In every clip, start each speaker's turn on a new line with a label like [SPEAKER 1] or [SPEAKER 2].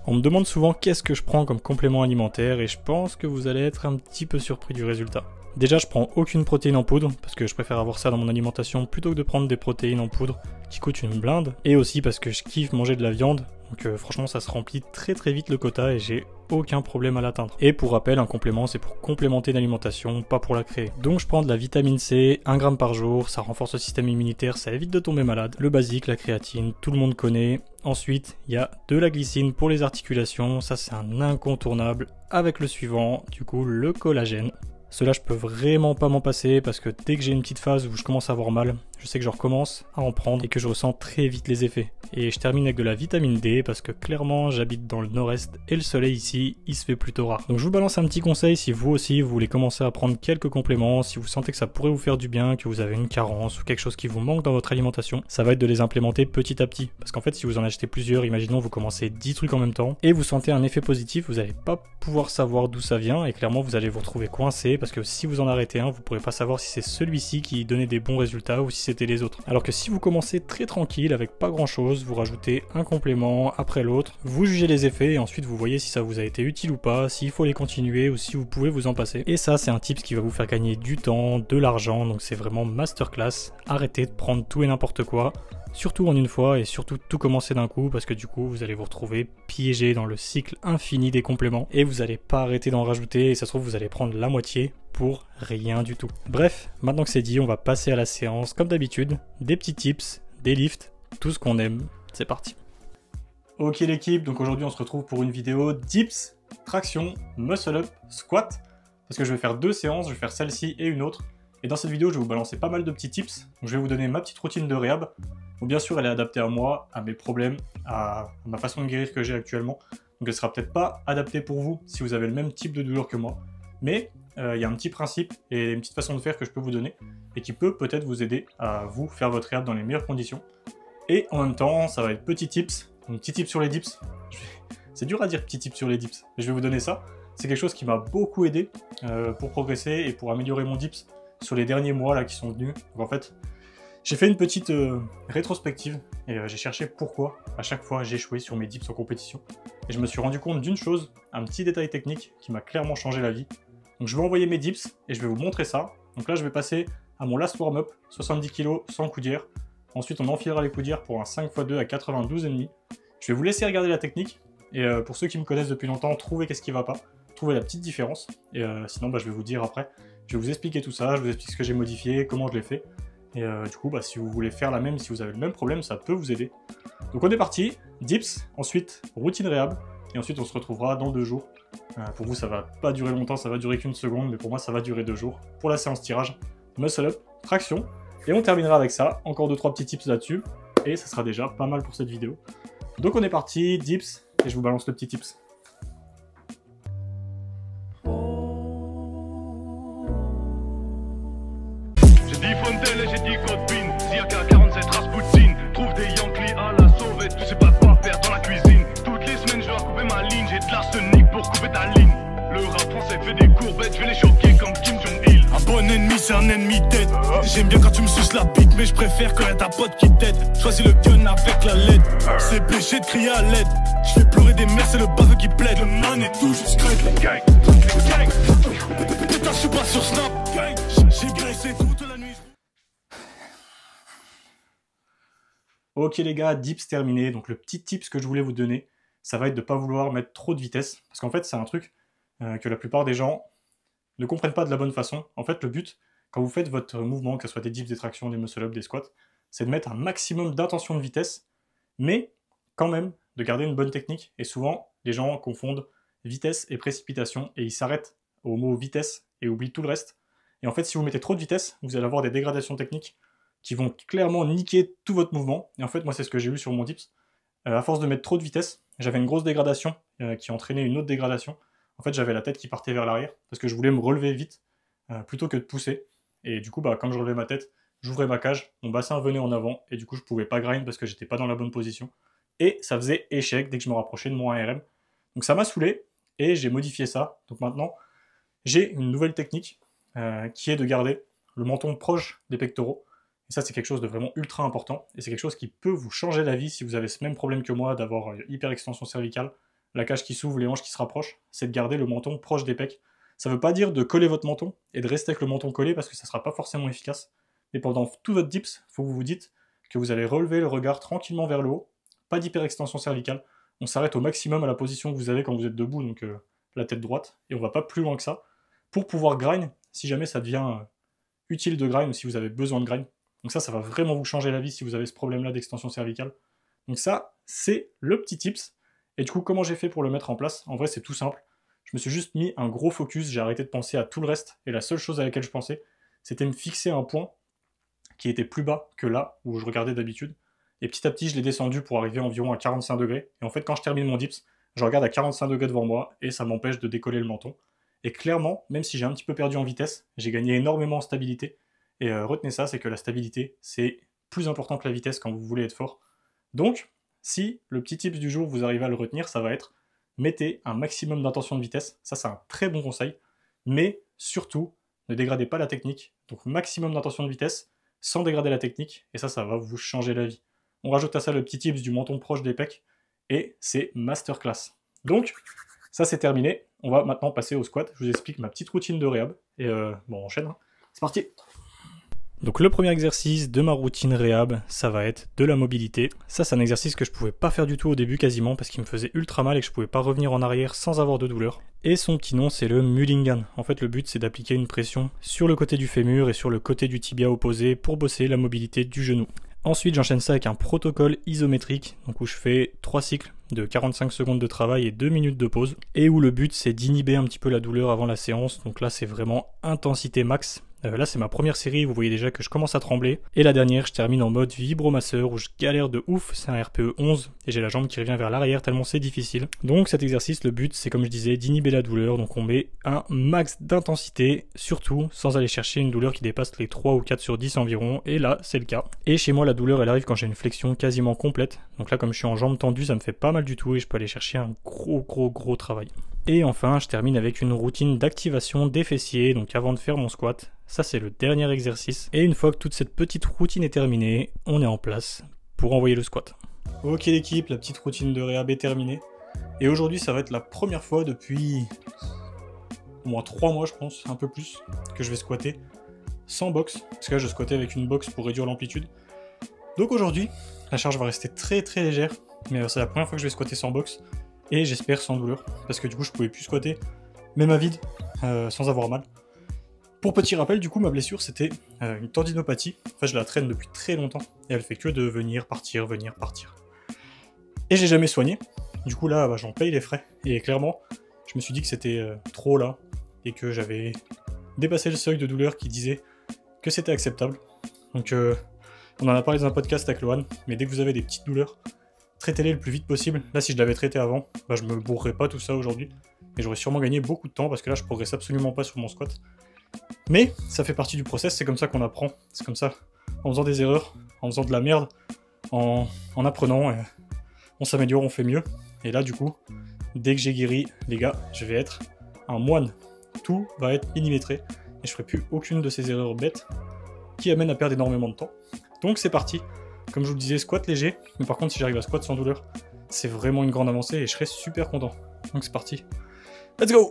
[SPEAKER 1] On me demande souvent qu'est-ce que je prends comme complément alimentaire et je pense que vous allez être un petit peu surpris du résultat. Déjà, je prends aucune protéine en poudre parce que je préfère avoir ça dans mon alimentation plutôt que de prendre des protéines en poudre qui coûtent une blinde. Et aussi parce que je kiffe manger de la viande, donc franchement ça se remplit très vite le quota et j'ai aucun problème à l'atteindre. Et pour rappel, un complément c'est pour complémenter l'alimentation, pas pour la créer. Donc je prends de la vitamine C, 1 gramme par jour, ça renforce le système immunitaire, ça évite de tomber malade. Le basique, la créatine, tout le monde connaît. Ensuite, il y a de la glycine pour les articulations, ça c'est un incontournable. Avec le suivant, du coup le collagène. Cela je peux vraiment pas m'en passer parce que dès que j'ai une petite phase où je commence à avoir mal, je sais que je recommence à en prendre et que je ressens très vite les effets. Et je termine avec de la vitamine D parce que clairement j'habite dans le nord-est et le soleil ici il se fait plutôt rare. Donc je vous balance un petit conseil si vous aussi vous voulez commencer à prendre quelques compléments, si vous sentez que ça pourrait vous faire du bien, que vous avez une carence ou quelque chose qui vous manque dans votre alimentation, ça va être de les implémenter petit à petit. Parce qu'en fait si vous en achetez plusieurs, imaginons vous commencez 10 trucs en même temps et vous sentez un effet positif, vous n'allez pas pouvoir savoir d'où ça vient et clairement vous allez vous retrouver coincé parce que si vous en arrêtez un, vous pourrez pas savoir si c'est celui-ci qui donnait des bons résultats ou si c'était les autres. Alors que si vous commencez très tranquille avec pas grand chose, vous rajoutez un complément après l'autre, vous jugez les effets et ensuite vous voyez si ça vous a été utile ou pas, s'il faut les continuer ou si vous pouvez vous en passer. Et ça c'est un tip qui va vous faire gagner du temps, de l'argent, donc c'est vraiment masterclass. Arrêtez de prendre tout et n'importe quoi. Surtout en une fois et surtout tout commencer d'un coup parce que du coup vous allez vous retrouver piégé dans le cycle infini des compléments et vous n'allez pas arrêter d'en rajouter et ça se trouve vous allez prendre la moitié pour rien du tout. Bref, maintenant que c'est dit, on va passer à la séance comme d'habitude, des petits tips, des lifts, tout ce qu'on aime, c'est parti. Ok l'équipe, donc aujourd'hui on se retrouve pour une vidéo dips, traction, muscle up, squat parce que je vais faire deux séances, je vais faire celle-ci et une autre. Et dans cette vidéo, je vais vous balancer pas mal de petits tips. Donc, je vais vous donner ma petite routine de réhab. Donc, bien sûr, elle est adaptée à moi, à mes problèmes, à ma façon de guérir que j'ai actuellement. Donc elle sera peut-être pas adaptée pour vous si vous avez le même type de douleur que moi. Mais il y a un petit principe et une petite façon de faire que je peux vous donner et qui peut peut-être vous aider à vous faire votre réhab dans les meilleures conditions. Et en même temps, ça va être petits tips. Donc petit tips sur les dips. C'est dur à dire petits tips sur les dips, mais je vais vous donner ça. C'est quelque chose qui m'a beaucoup aidé pour progresser et pour améliorer mon dips sur les derniers mois là qui sont venus. Donc en fait, j'ai fait une petite rétrospective et j'ai cherché pourquoi à chaque fois j'échouais sur mes dips en compétition. Et je me suis rendu compte d'une chose, un petit détail technique qui m'a clairement changé la vie. Donc je vais envoyer mes dips et je vais vous montrer ça. Donc là je vais passer à mon last warm-up, 70 kg sans coudière. Ensuite on enfilera les coudières pour un 5x2 à 92,5. Je vais vous laisser regarder la technique. Et pour ceux qui me connaissent depuis longtemps, trouvez qu'est-ce qui va pas. Trouvez la petite différence. Et sinon je vais vous dire après. Je vais vous expliquer tout ça, je vous explique ce que j'ai modifié, comment je l'ai fait. Et du coup, si vous voulez faire la même, si vous avez le même problème, ça peut vous aider. Donc on est parti, dips, ensuite routine réhab, et ensuite on se retrouvera dans 2 jours. Pour vous, ça va pas durer longtemps, ça va durer qu'une seconde, mais pour moi, ça va durer 2 jours. Pour la séance tirage, muscle up, traction, et on terminera avec ça, encore 2-3 petits tips là-dessus, et ça sera déjà pas mal pour cette vidéo. Donc on est parti, dips, et je vous balance le petit tips.
[SPEAKER 2] J'ai dit Fontaine et j'ai dit copine. Zirka 47 Rasputin. Trouve des Yankees à la sauvette. Tu sais pas quoi faire dans la cuisine. Toutes les semaines je dois couper ma ligne. J'ai de l'arsenic pour couper ta ligne. Le rap français fait des courbettes. Je vais les choquer comme Kim Jong-il. Un bon ennemi c'est un ennemi tête. J'aime bien quand tu me suces la bite. Mais je préfère quand y'a ta pote qui t'aide. Choisis le gun avec la LED. C'est péché de crier à l'aide. Je fais pleurer des mères, c'est le baveux qui plaide. Le man est tout juste crête. Putain je suis pas sur Snap. J'ai graissé toute la nuit.
[SPEAKER 1] Ok les gars, dips terminé. Donc le petit tips que je voulais vous donner, ça va être de ne pas vouloir mettre trop de vitesse. Parce qu'en fait, c'est un truc que la plupart des gens ne comprennent pas de la bonne façon. En fait, le but, quand vous faites votre mouvement, que ce soit des dips, des tractions, des muscle-up, des squats, c'est de mettre un maximum d'intention de vitesse, mais quand même de garder une bonne technique. Et souvent, les gens confondent vitesse et précipitation, et ils s'arrêtent au mot vitesse et oublient tout le reste. Et en fait, si vous mettez trop de vitesse, vous allez avoir des dégradations techniques qui vont clairement niquer tout votre mouvement. Et en fait, moi, c'est ce que j'ai eu sur mon dips. À force de mettre trop de vitesse, j'avais une grosse dégradation qui entraînait une autre dégradation. En fait, j'avais la tête qui partait vers l'arrière parce que je voulais me relever vite plutôt que de pousser. Et du coup, comme je relevais ma tête, j'ouvrais ma cage, mon bassin venait en avant et du coup, je pouvais pas grind parce que j'étais pas dans la bonne position. Et ça faisait échec dès que je me rapprochais de mon ARM. Donc ça m'a saoulé et j'ai modifié ça. Donc maintenant, j'ai une nouvelle technique qui est de garder le menton proche des pectoraux. Et ça, c'est quelque chose de vraiment ultra important. Et c'est quelque chose qui peut vous changer la vie si vous avez ce même problème que moi d'avoir hyper extension cervicale. la cage qui s'ouvre, les hanches qui se rapprochent, c'est de garder le menton proche des pecs. Ça ne veut pas dire de coller votre menton et de rester avec le menton collé parce que ça ne sera pas forcément efficace. Mais pendant tout votre dips, il faut que vous vous dites que vous allez relever le regard tranquillement vers le haut, pas d'hyperextension cervicale. On s'arrête au maximum à la position que vous avez quand vous êtes debout, donc la tête droite, et on va pas plus loin que ça, pour pouvoir grind, si jamais ça devient utile de grind ou si vous avez besoin de grind. Donc ça va vraiment vous changer la vie si vous avez ce problème-là d'extension cervicale. Donc ça, c'est le petit tips. Et du coup, comment j'ai fait pour le mettre en place? En vrai, c'est tout simple. Je me suis juste mis un gros focus, j'ai arrêté de penser à tout le reste, et la seule chose à laquelle je pensais, c'était me fixer un point qui était plus bas que là où je regardais d'habitude. Et petit à petit, je l'ai descendu pour arriver environ à 45 degrés. Et en fait, quand je termine mon dips, je regarde à 45 degrés devant moi, et ça m'empêche de décoller le menton. Et clairement, même si j'ai un petit peu perdu en vitesse, j'ai gagné énormément en stabilité. Et retenez ça, c'est que la stabilité, c'est plus important que la vitesse quand vous voulez être fort. Donc, si le petit tips du jour, vous arrivez à le retenir, ça va être mettez un maximum d'intention de vitesse. Ça, c'est un très bon conseil. Mais surtout, ne dégradez pas la technique. Donc, maximum d'intention de vitesse sans dégrader la technique. Et ça va vous changer la vie. On rajoute à ça le petit tips du menton proche des pecs. Et c'est masterclass. Donc, ça, c'est terminé. On va maintenant passer au squat. Je vous explique ma petite routine de réhab. Et bon, on enchaîne. C'est parti! Donc le premier exercice de ma routine réhab, ça va être de la mobilité. Ça, c'est un exercice que je pouvais pas faire du tout au début quasiment parce qu'il me faisait ultra mal et que je pouvais pas revenir en arrière sans avoir de douleur. Et son petit nom, c'est le Mulligan. En fait, le but, c'est d'appliquer une pression sur le côté du fémur et sur le côté du tibia opposé pour bosser la mobilité du genou. Ensuite, j'enchaîne ça avec un protocole isométrique, donc où je fais 3 cycles de 45 secondes de travail et 2 minutes de pause, et où le but, c'est d'inhiber un petit peu la douleur avant la séance. Donc là, c'est vraiment intensité max. Là, c'est ma première série, vous voyez déjà que je commence à trembler. Et la dernière, je termine en mode vibromasseur où je galère de ouf, c'est un RPE 11 et j'ai la jambe qui revient vers l'arrière tellement c'est difficile. Donc cet exercice, le but, c'est comme je disais, d'inhiber la douleur. Donc on met un max d'intensité, surtout sans aller chercher une douleur qui dépasse les 3 ou 4 sur 10 environ. Et là, c'est le cas. Et chez moi, la douleur, elle arrive quand j'ai une flexion quasiment complète. Donc là, comme je suis en jambes tendues, ça me fait pas mal du tout et je peux aller chercher un gros travail. Et enfin, je termine avec une routine d'activation des fessiers, donc avant de faire mon squat. Ça, c'est le dernier exercice. Et une fois que toute cette petite routine est terminée, on est en place pour envoyer le squat. Ok l'équipe, la petite routine de réhab est terminée. Et aujourd'hui, ça va être la première fois depuis au moins 3 mois, je pense, un peu plus, que je vais squatter sans box. Parce que là, je squattais avec une box pour réduire l'amplitude. Donc aujourd'hui, la charge va rester très légère. Mais c'est la première fois que je vais squatter sans box. Et j'espère sans douleur. Parce que du coup, je pouvais plus squatter, même à vide, sans avoir mal. Pour petit rappel, du coup, ma blessure, c'était une tendinopathie. En fait, je la traîne depuis très longtemps. Et elle fait que de venir, partir. Et j'ai jamais soigné. Du coup, là, j'en paye les frais. Et clairement, je me suis dit que c'était trop là. Et que j'avais dépassé le seuil de douleur qui disait que c'était acceptable. Donc, on en a parlé dans un podcast avec Lohan. Mais dès que vous avez des petites douleurs, traitez-les le plus vite possible. Là, si je l'avais traité avant, je me bourrerais pas tout ça aujourd'hui. Et j'aurais sûrement gagné beaucoup de temps parce que là, je progresse absolument pas sur mon squat. Mais ça fait partie du process, c'est comme ça qu'on apprend. C'est comme ça, en faisant des erreurs, en faisant de la merde, en apprenant, on s'améliore, on fait mieux. Et là, du coup, dès que j'ai guéri, les gars, je vais être un moine. Tout va être millimétré et je ferai plus aucune de ces erreurs bêtes qui amènent à perdre énormément de temps. Donc c'est parti. Comme je vous le disais, squat léger, mais par contre, si j'arrive à squat sans douleur, c'est vraiment une grande avancée et je serai super content. Donc c'est parti. Let's go!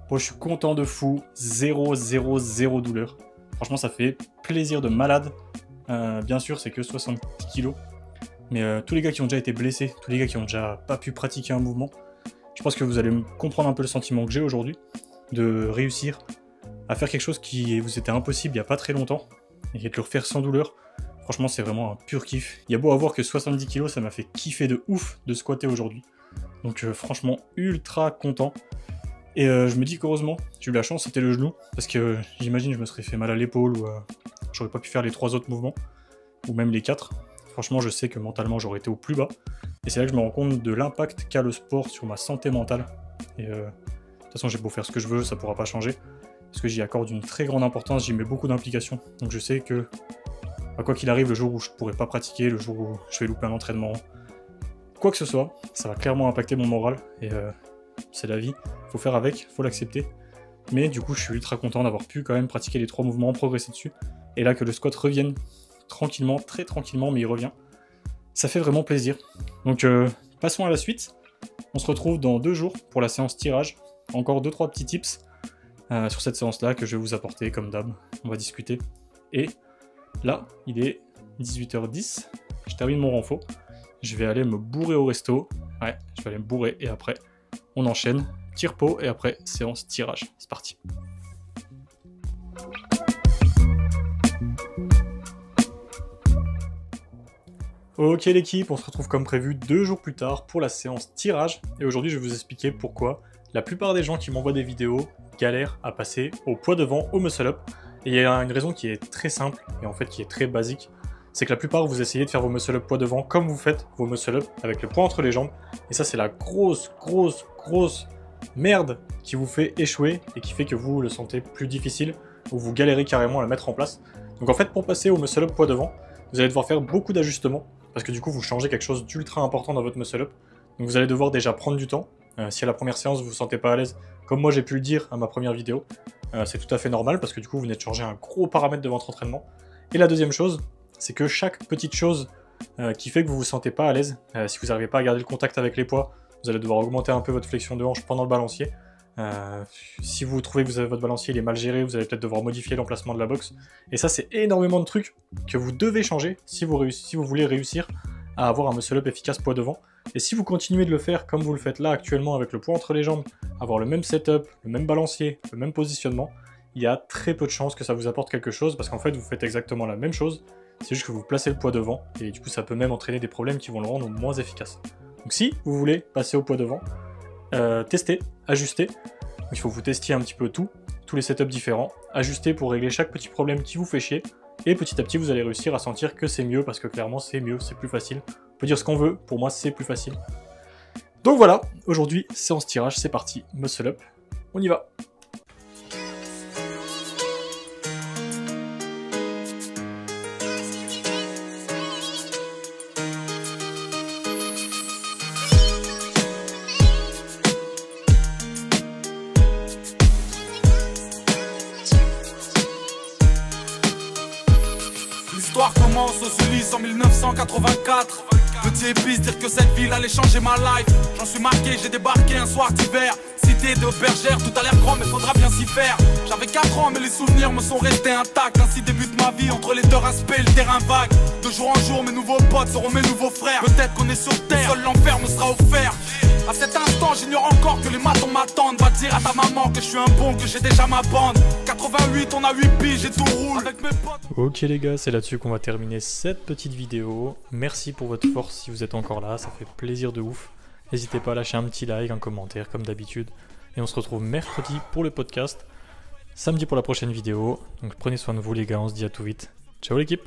[SPEAKER 1] Bon, je suis content de fou, 0 douleur. Franchement, ça fait plaisir de malade. Bien sûr, c'est que 70 kg. Mais tous les gars qui ont déjà été blessés, tous les gars qui ont déjà pas pu pratiquer un mouvement, je pense que vous allez comprendre un peu le sentiment que j'ai aujourd'hui, de réussir à faire quelque chose qui vous était impossible il n'y a pas très longtemps, et de le refaire sans douleur. Franchement, c'est vraiment un pur kiff. Il y a beau avoir que 70 kg, ça m'a fait kiffer de ouf de squatter aujourd'hui. Donc franchement, ultra content. Et je me dis qu'heureusement, j'ai eu la chance, c'était le genou. Parce que j'imagine je me serais fait mal à l'épaule ou j'aurais pas pu faire les 3 autres mouvements. Ou même les 4. Franchement, je sais que mentalement, j'aurais été au plus bas. Et c'est là que je me rends compte de l'impact qu'a le sport sur ma santé mentale. Et de toute façon, j'ai beau faire ce que je veux, ça pourra pas changer. Parce que j'y accorde une très grande importance, j'y mets beaucoup d'implication. Donc je sais que, quoi qu'il arrive, le jour où je pourrai pas pratiquer, le jour où je vais louper un entraînement, quoi que ce soit, ça va clairement impacter mon moral. Et c'est la vie, faut faire avec, faut l'accepter. Mais du coup, je suis ultra content d'avoir pu quand même pratiquer les 3 mouvements, progresser dessus. Et là, que le squat revienne tranquillement, très tranquillement, mais il revient. Ça fait vraiment plaisir. Donc passons à la suite. On se retrouve dans 2 jours pour la séance tirage. Encore 2-3 petits tips sur cette séance-là que je vais vous apporter comme d'hab. On va discuter. Et là, il est 18h10. Je termine mon renfo. Je vais aller me bourrer au resto. Ouais, je vais aller me bourrer et après, on enchaîne. Tire-pot et après, séance tirage. C'est parti. Ok l'équipe, on se retrouve comme prévu 2 jours plus tard pour la séance tirage. Et aujourd'hui, je vais vous expliquer pourquoi la plupart des gens qui m'envoient des vidéos galèrent à passer au poids devant, au muscle-up. Et il y a une raison qui est très simple et en fait qui est très basique. C'est que la plupart, vous essayez de faire vos muscle-up poids devant comme vous faites vos muscle-up avec le poids entre les jambes. Et ça, c'est la grosse merde qui vous fait échouer et qui fait que vous le sentez plus difficile ou vous galérez carrément à la mettre en place. Donc en fait, pour passer au muscle-up poids devant, vous allez devoir faire beaucoup d'ajustements parce que du coup, vous changez quelque chose d'ultra important dans votre muscle-up. Donc vous allez devoir déjà prendre du temps. Si à la première séance, vous vous sentez pas à l'aise, comme moi j'ai pu le dire à ma première vidéo, c'est tout à fait normal parce que du coup, vous venez de changer un gros paramètre de votre entraînement. Et la deuxième chose, c'est que chaque petite chose qui fait que vous vous sentez pas à l'aise, si vous n'arrivez pas à garder le contact avec les poids, vous allez devoir augmenter un peu votre flexion de hanche pendant le balancier. Si vous trouvez que votre balancier il est mal géré, vous allez peut-être devoir modifier l'emplacement de la boxe. Et ça, c'est énormément de trucs que vous devez changer si vous voulez réussir à avoir un muscle-up efficace poids devant. Et si vous continuez de le faire comme vous le faites là actuellement avec le poids entre les jambes, avoir le même setup, le même balancier, le même positionnement, il y a très peu de chances que ça vous apporte quelque chose parce qu'en fait vous faites exactement la même chose, c'est juste que vous placez le poids devant et du coup ça peut même entraîner des problèmes qui vont le rendre moins efficace. Donc si vous voulez passer au poids devant, testez, ajustez, il faut que vous testiez un petit peu tous les setups différents, ajustez pour régler chaque petit problème qui vous fait chier, et petit à petit vous allez réussir à sentir que c'est mieux, parce que clairement c'est mieux, c'est plus facile. On peut dire ce qu'on veut, pour moi c'est plus facile. Donc voilà, aujourd'hui séance tirage, c'est parti, muscle up, on y va.
[SPEAKER 3] L'histoire commence aux Ulysses en 1984. Petit épice, dire que cette ville allait changer ma life. J'en suis marqué, j'ai débarqué un soir d'hiver. Cité de bergère, tout a l'air grand mais faudra bien s'y faire. J'avais 4 ans mais les souvenirs me sont restés intacts. Ainsi débute ma vie entre les deux respects et le terrain vague. De jour en jour mes nouveaux potes seront mes nouveaux frères. Peut-être qu'on est sur terre, seul l'enfer me sera offert. À cet instant j'ignore encore que les matons m'attendent. Va dire à ta maman que je suis un bon, que j'ai déjà ma bande. 88 on a 8 piges et tout roule avec mes potes.
[SPEAKER 1] Ok les gars, c'est là-dessus qu'on va terminer cette petite vidéo. Merci pour votre force si vous êtes encore là, ça fait plaisir de ouf. N'hésitez pas à lâcher un petit like, un commentaire comme d'habitude. Et on se retrouve mercredi pour le podcast, samedi pour la prochaine vidéo. Donc prenez soin de vous les gars, on se dit à tout vite. Ciao l'équipe!